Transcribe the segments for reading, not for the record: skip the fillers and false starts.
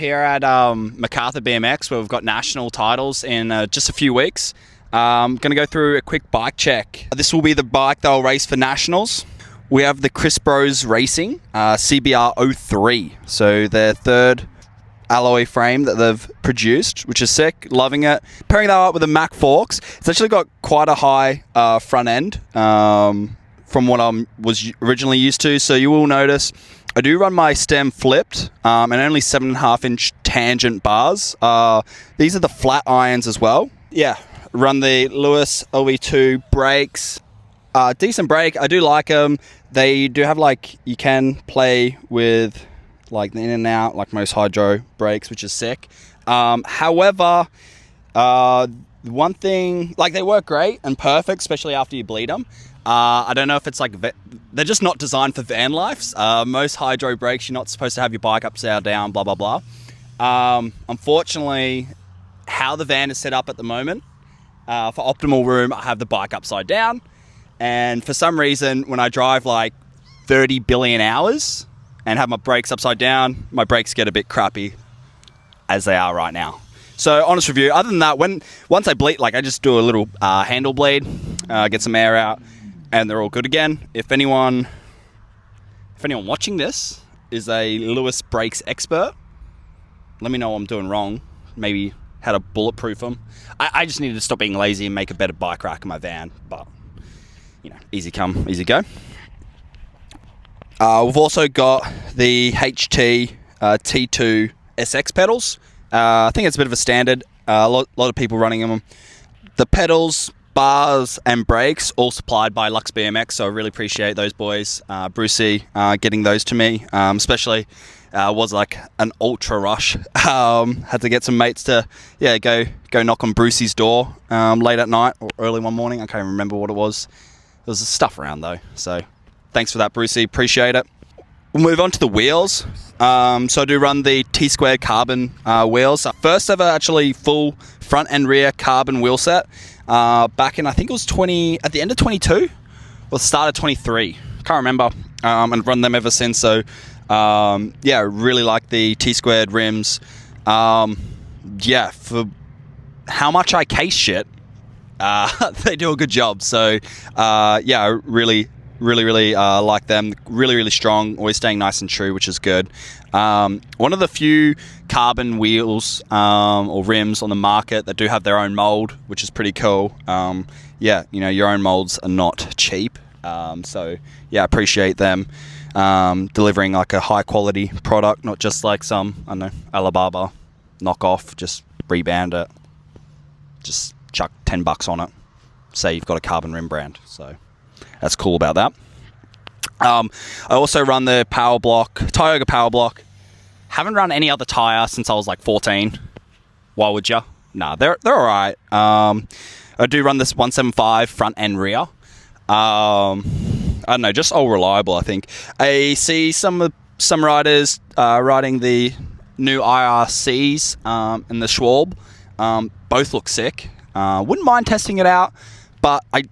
Here at MacArthur BMX, where we've got national titles in just a few weeks. I'm going to go through a quick bike check. This will be the bike they'll race for nationals. We have the Chris Bros Racing CBR 03, so their third alloy frame that they've produced, which is sick. Loving it. Pairing that up with a Mac Forks, it's actually got quite a high front end from what I was originally used to. So you will notice I do run my stem flipped and only 7.5-inch tangent bars. These are the flat irons as well. Yeah, run the Lewis LV2 brakes. Decent brake. I do like them. They do have you can play with the in and out like most hydro brakes, which is sick. However, one thing, they work great and perfect, especially after you bleed them. I don't know if it's they're just not designed for van lives. Most hydro brakes, you're not supposed to have your bike upside down, blah, blah, blah. Unfortunately, how the van is set up at the moment, for optimal room, I have the bike upside down. And for some reason, when I drive 30 billion hours and have my brakes upside down, my brakes get a bit crappy as they are right now. So, honest review, other than that, once I bleed, I just do a little handle bleed, get some air out, and they're all good again. If anyone watching this is a Lewis brakes expert, let me know what I'm doing wrong. Maybe how to bulletproof them. I just needed to stop being lazy and make a better bike rack in my van. But, easy come, easy go. We've also got the HT T2 SX pedals. I think it's a bit of a standard. A lot of people running them. The pedals, bars and brakes all supplied by Lux BMX, so I really appreciate those boys. Brucey getting those to me, especially was an ultra rush. Had to get some mates to go knock on Brucey's door late at night or early one morning. I can't even remember what it was. There was stuff around though, so thanks for that, Brucey. Appreciate it. We'll move on to the wheels. So I do run the T-squared carbon wheels. First ever actually full front and rear carbon wheel set. Back in, I think it was at the end of 22 or the start of 23. Can't remember. And run them ever since. So, really like the T-squared rims. For how much I case shit, they do a good job. So, I really like them. Really strong, always staying nice and true, which is good. One of the few carbon wheels or rims on the market that do have their own mold, which is pretty cool. Your own molds are not cheap. I appreciate them delivering a high quality product, not just some, I don't know, Alibaba knockoff, just reband it, just chuck $10 on it, say you've got a carbon rim brand. So that's cool about that. I also run the Tioga Power Block. Haven't run any other tire since I was 14. Why would ya? Nah, they're all right. I do run this 175 front and rear. I don't know, just all reliable, I think. I see some riders riding the new IRCs and the Schwalbe. Both look sick. Wouldn't mind testing it out, but it's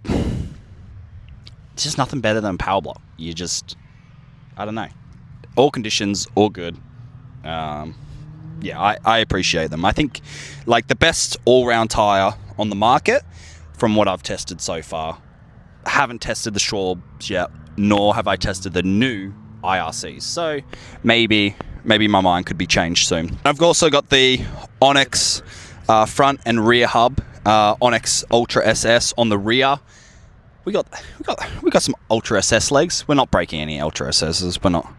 just nothing better than Power Block. I don't know. All conditions, all good. I appreciate them. I think the best all-round tire on the market from what I've tested so far. I haven't tested the Schwalbes yet, nor have I tested the new IRCs. So maybe my mind could be changed soon. I've also got the Onyx front and rear hub, Onyx Ultra SS on the rear. We got some Ultra SS legs. We're not breaking any Ultra SSs. We're not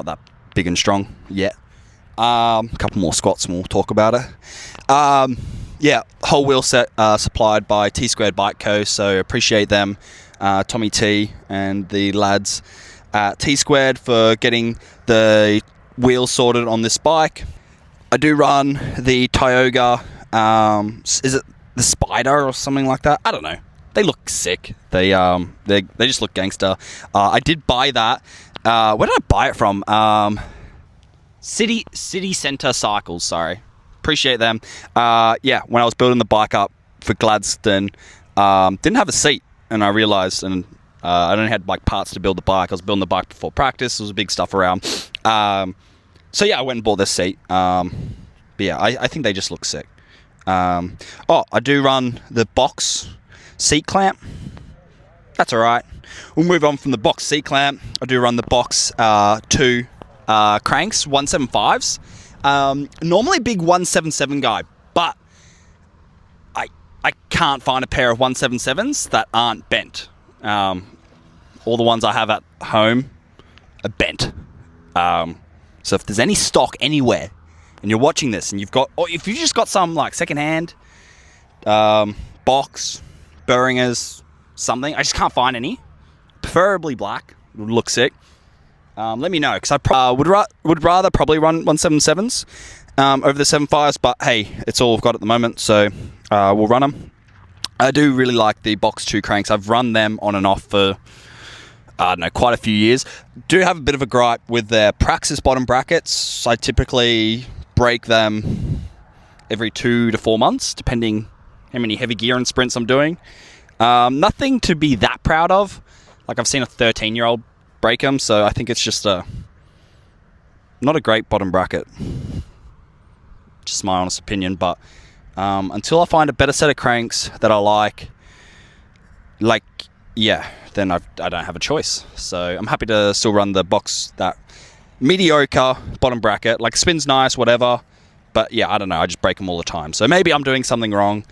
that big and strong yet. A couple more squats and we'll talk about it. Whole wheel set supplied by T-Squared Bike Co. So appreciate them, Tommy T and the lads at T-Squared for getting the wheels sorted on this bike. I do run the Tioga. Is it the Spider or something like that? I don't know. They look sick. They just look gangster. I did buy that. Where did I buy it from? City Centre Cycles. Sorry, appreciate them. When I was building the bike up for Gladstone, didn't have a seat, and I realised, and I only had parts to build the bike. I was building the bike before practice. There was big stuff around. So yeah, I went and bought this seat. But yeah, I think they just look sick. Oh, I do run the box seat clamp. That's alright. We'll move on from the box seat clamp. I do run the box 2 cranks, 175s. Normally big 177 guy, but I can't find a pair of 177s that aren't bent. All the ones I have at home are bent. So if there's any stock anywhere and you're watching this and or if you've just got some like secondhand box, Boehringers, something, I just can't find any. Preferably black, would look sick. Let me know, because I would rather probably run 177s over the 75s, but hey, it's all we've got at the moment, so we'll run them. I do really like the box 2 cranks. I've run them on and off for, I don't know, quite a few years. Do have a bit of a gripe with their Praxis bottom brackets. I typically break them every 2 to 4 months, depending how many heavy gear and sprints I'm doing. Nothing to be that proud of. Like, I've seen a 13-year-old break them, so I think it's just not a great bottom bracket. Just my honest opinion, but until I find a better set of cranks that I like, yeah, then I don't have a choice. So I'm happy to still run the box, that mediocre bottom bracket. Like, spin's nice, whatever, but yeah, I don't know, I just break them all the time. So maybe I'm doing something wrong,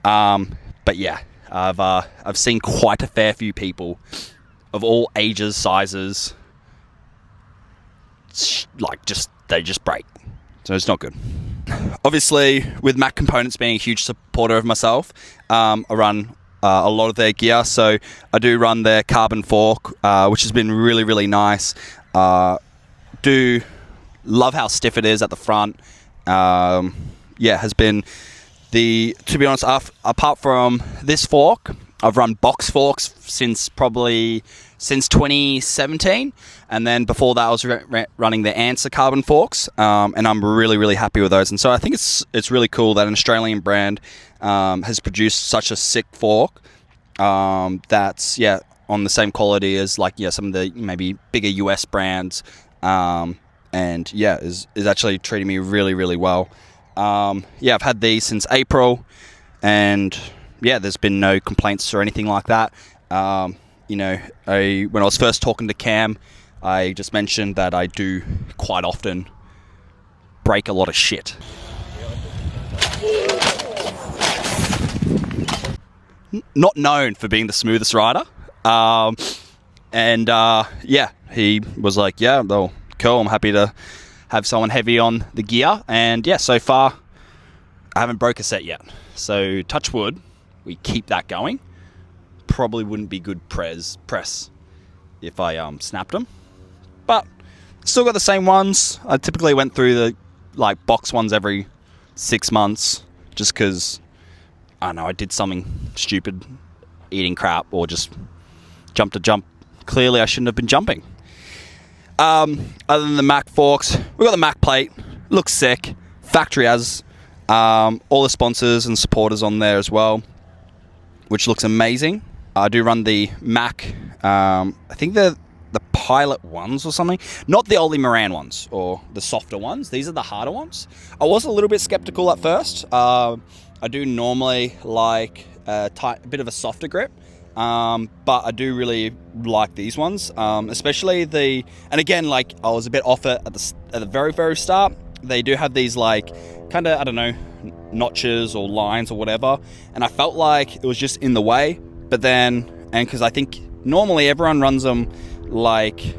but yeah, I've seen quite a fair few people of all ages, sizes, they just break. So it's not good. Obviously, with Mac Components being a huge supporter of myself, I run a lot of their gear. So I do run their carbon fork, which has been really, really nice. Do love how stiff it is at the front. Yeah, has been to be honest, apart from this fork, I've run box forks since 2017, and then before that I was running the Answer carbon forks, and I'm really, really happy with those. And so I think it's really cool that an Australian brand has produced such a sick fork that's on the same quality as some of the maybe bigger US brands, and is actually treating me really, really well. I've had these since April, and there's been no complaints or anything like that. When I was first talking to Cam, I just mentioned that I do quite often break a lot of shit. Not known for being the smoothest rider. He was like, yeah, well, cool, I'm happy to have someone heavy on the gear. And so far, I haven't broke a set yet. So touch wood, we keep that going. Probably wouldn't be good press if I snapped them, but still got the same ones. I typically went through the box ones every 6 months, just because I don't know, I did something stupid, eating crap, or just jumped a jump clearly I shouldn't have been jumping. Other than the Mac forks, we've got the Mac plate, looks sick, factory has all the sponsors and supporters on there as well, which looks amazing. I do run the Mac, I think the Pilot ones or something, not the Ollie Moran ones or the softer ones. These are the harder ones. I was a little bit skeptical at first. I do normally like a bit of a softer grip, but I do really like these ones, especially and again, I was a bit off it at the very, very start. They do have these kind of, I don't know, notches or lines or whatever, and I felt like it was just in the way. But then, and because I think normally everyone runs them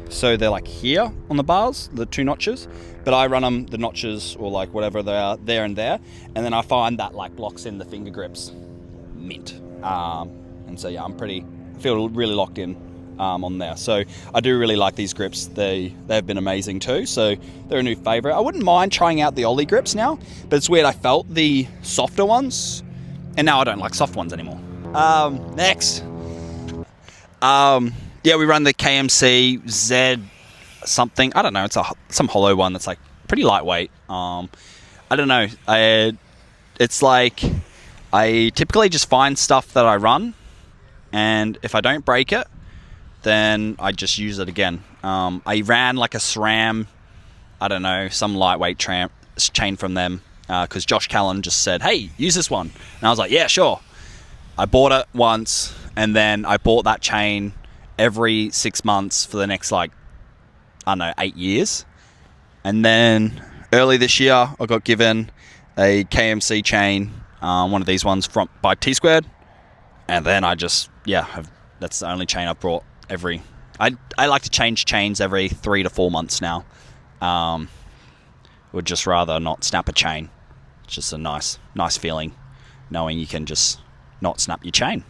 so they're here on the bars, the 2 notches, but I run them the notches or whatever they are there and there, and then I find that blocks in the finger grips mint. And so I feel really locked in on there. So I do really like these grips. They've been amazing too, so they're a new favorite. I wouldn't mind trying out the Ollie grips now, but it's weird, I felt the softer ones and now I don't like soft ones anymore. Next, we run the KMC Z something, I don't know, it's some hollow one that's pretty lightweight. I don't know, it's I typically just find stuff that I run, and if I don't break it, then I just use it again. I ran a SRAM I don't know, some lightweight chain from them, because Josh Callan just said, hey, use this one. And I was like, yeah, sure. I bought it once, and then I bought that chain every 6 months for the next, like, I don't know, 8 years. And then early this year, I got given a KMC chain, one of these ones by T-Squared. And then I just, that's the only chain I've brought I like to change chains every 3 to 4 months now. Would just rather not snap a chain. It's just a nice feeling knowing you can just not snap your chain.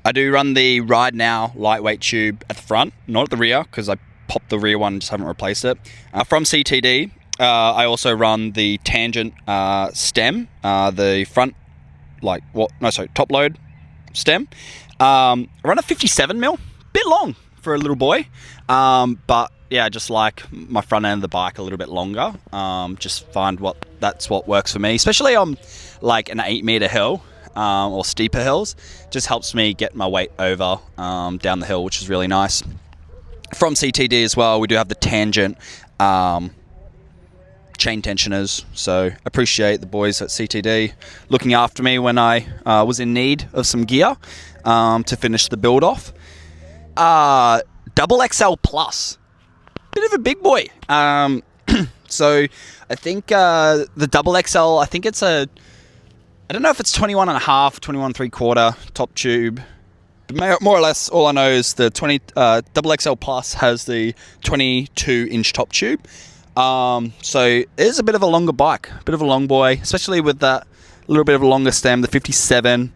I do run the Ride Now lightweight tube at the front, not at the rear, because I popped the rear one, just haven't replaced it. From CTD, I also run the Tangent stem, the front, top load stem. I run a 57mm, bit long for a little boy, but yeah, just like my front end of the bike a little bit longer. Just find that's what works for me, especially on like an 8-meter hill or steeper hills. Just helps me get my weight over down the hill, which is really nice. From CTD as well, we do have the Tangent chain tensioners, so appreciate the boys at CTD looking after me when I was in need of some gear to finish the build off. Double XL Plus, bit of a big boy. So I think the double XL, I think it's I don't know if it's 21 and a half, 21 3/4 top tube. But more or less, all I know is the double XL Plus has the 22-inch top tube. So it is a bit of a longer bike, a bit of a long boy, especially with that little bit of a longer stem, the 57.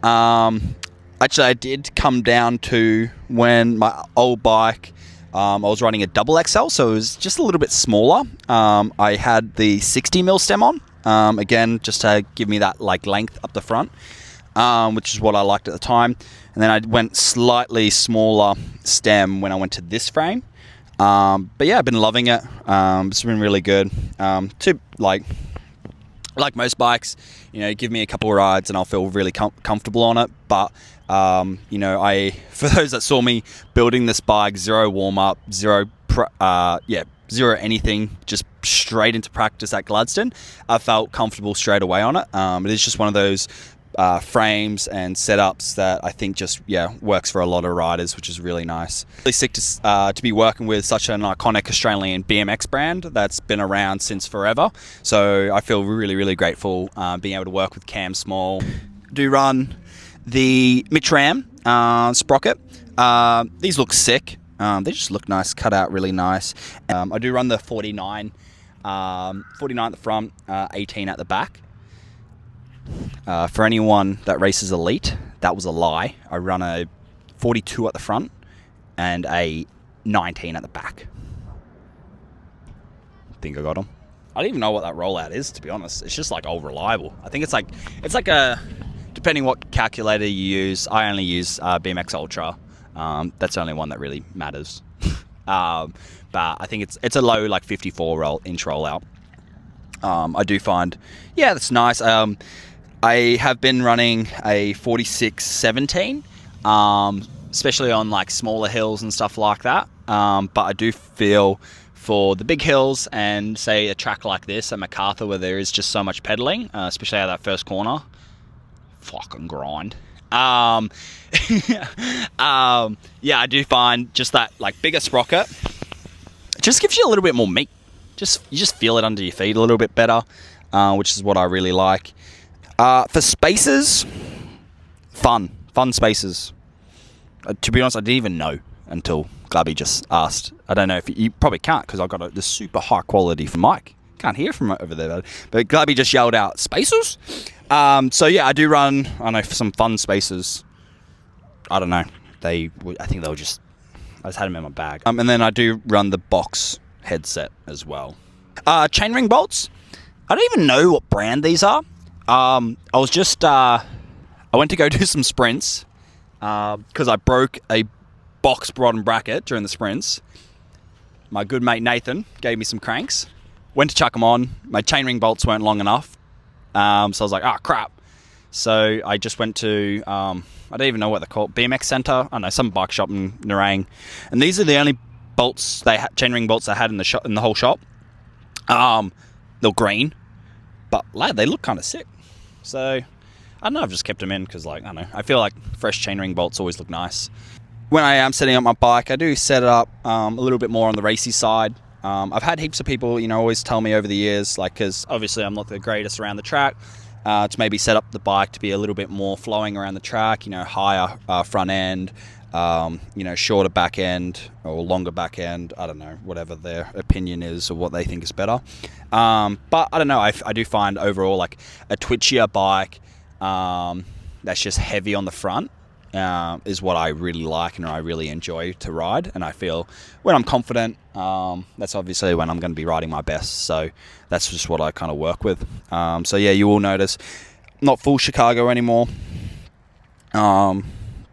Actually, I did come down to when my old bike, I was running a double XL, so it was just a little bit smaller. I had the 60mm stem on, again, just to give me that like length up the front, which is what I liked at the time. And then I went slightly smaller stem when I went to this frame. But yeah, I've been loving it. It's been really good. Like most bikes, give me a couple of rides and I'll feel really comfortable on it. But for those that saw me building this bike, zero warm up, zero anything, just straight into practice at Gladstone, I felt comfortable straight away on it. It is just one of those frames and setups that I think just works for a lot of riders, which is really nice. Really sick to be working with such an iconic Australian BMX brand that's been around since forever. So I feel really, really grateful being able to work with Cam Small. Do run the Mitram sprocket. These look sick. They just look nice, cut out really nice. I do run the 49 at the front, 18 at the back. For anyone that races Elite, that was a lie. I run a 42 at the front and a 19 at the back. I think I got them. I don't even know what that rollout is, to be honest. It's just like old reliable. I think it's like a, depending what calculator you use. I only use BMX Ultra. That's the only one that really matters. But I think it's a low like 54-inch rollout. I do find, that's nice. I have been running a 46-17, especially on like smaller hills and stuff like that. But I do feel for the big hills and say a track like this at MacArthur where there is just so much pedaling, especially out of that first corner, fucking grind. I do find just that like bigger sprocket just gives you a little bit more meat. You just feel it under your feet a little bit better, which is what I really like. For spacers, fun spacers. To be honest, I didn't even know until Glubby just asked. I don't know if you probably can't because I've got this super high quality from Mike. Can't hear from over there, but Glubby just yelled out spacers. So yeah, I do run. I know for some fun spacers. I don't know. I think they were just. I just had them in my bag. And then I do run the box headset as well. Chainring bolts. I don't even know what brand these are. I went to go do some sprints because I broke a box bottom bracket during the sprints. My good mate Nathan gave me some cranks. Went to chuck them on. My chainring bolts weren't long enough. So I was like, crap. So I just went to, I don't even know what they're called, BMX Centre. I don't know, some bike shop in Nerang. And these are the only bolts chainring bolts I had in the whole shop. They're green, but lad, they look kind of sick. So I don't know, I've just kept them in because, like, I don't know, I feel like fresh chainring bolts always look nice. When I am setting up my bike, I do set it up a little bit more on the racy side. I've had heaps of people, always tell me over the years, like, because obviously I'm not the greatest around the track, to maybe set up the bike to be a little bit more flowing around the track, higher front end, shorter back end or longer back end. I don't know, whatever their opinion is or what they think is better. But I don't know, I do find overall like a twitchier bike that's just heavy on the front is what I really like and I really enjoy to ride. And I feel when I'm confident, that's obviously when I'm going to be riding my best. So that's just what I kind of work with. So yeah, you will notice not full Chicago anymore.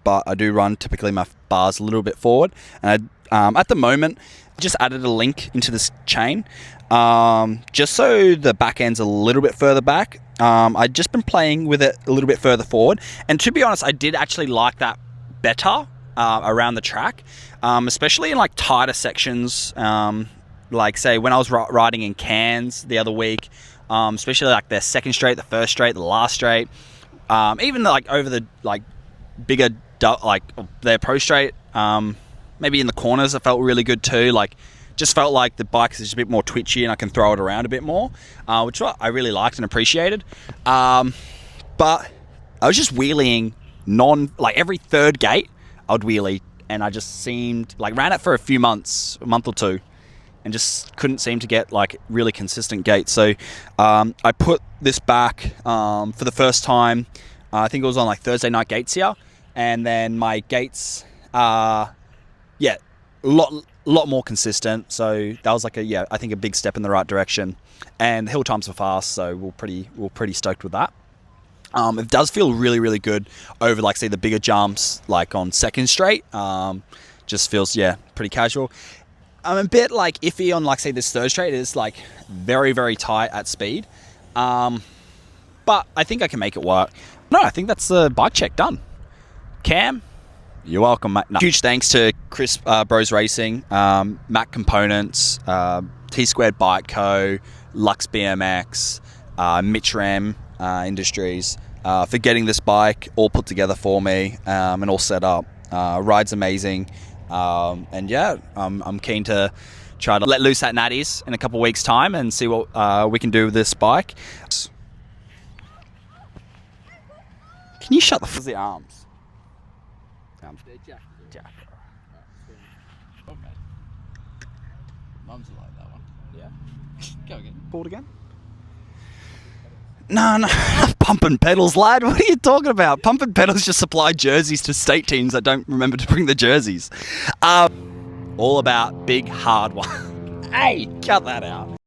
But I do run typically my bars a little bit forward. And at the moment, I just added a link into this chain just so the back end's a little bit further back. I'd just been playing with it a little bit further forward. And to be honest, I did actually like that better around the track, especially in like tighter sections. Like say when I was riding in Cairns the other week, especially like the second straight, the first straight, the last straight, even like over the like bigger like their pro straight, maybe in the corners it felt really good too. Like just felt like the bike is just a bit more twitchy and I can throw it around a bit more, which I really liked and appreciated. But I was just wheeling like every third gate I would wheelie, and I just seemed like ran it for a month or two, and just couldn't seem to get like really consistent gates. So I put this back for the first time. I think it was on like Thursday night gates here, and then my gates are a lot more consistent. So that was like I think a big step in the right direction. And the hill times were fast, so we're pretty stoked with that. It does feel really, really good over like say the bigger jumps, like on second straight. Just feels pretty casual. I'm a bit like iffy on like say this third straight. It's like very, very tight at speed. But I think I can make it work. No, I think that's the bike check done. Cam, you're welcome, mate. No. Huge thanks to Chris Bros Racing, Mac Components, T Squared Bike Co, Lux BMX, Mitch Ram Industries for getting this bike all put together for me and all set up. Ride's amazing, and I'm keen to try to let loose at Natty's in a couple of weeks' time and see what we can do with this bike. Can you shut the arms? Jack. Okay. Mums like that one. Yeah. Go again. Pull it again. No. Pumping pedals, lad. What are you talking about? Pumping pedals just supply jerseys to state teams that don't remember to bring the jerseys. All about big hard one. Hey, cut that out.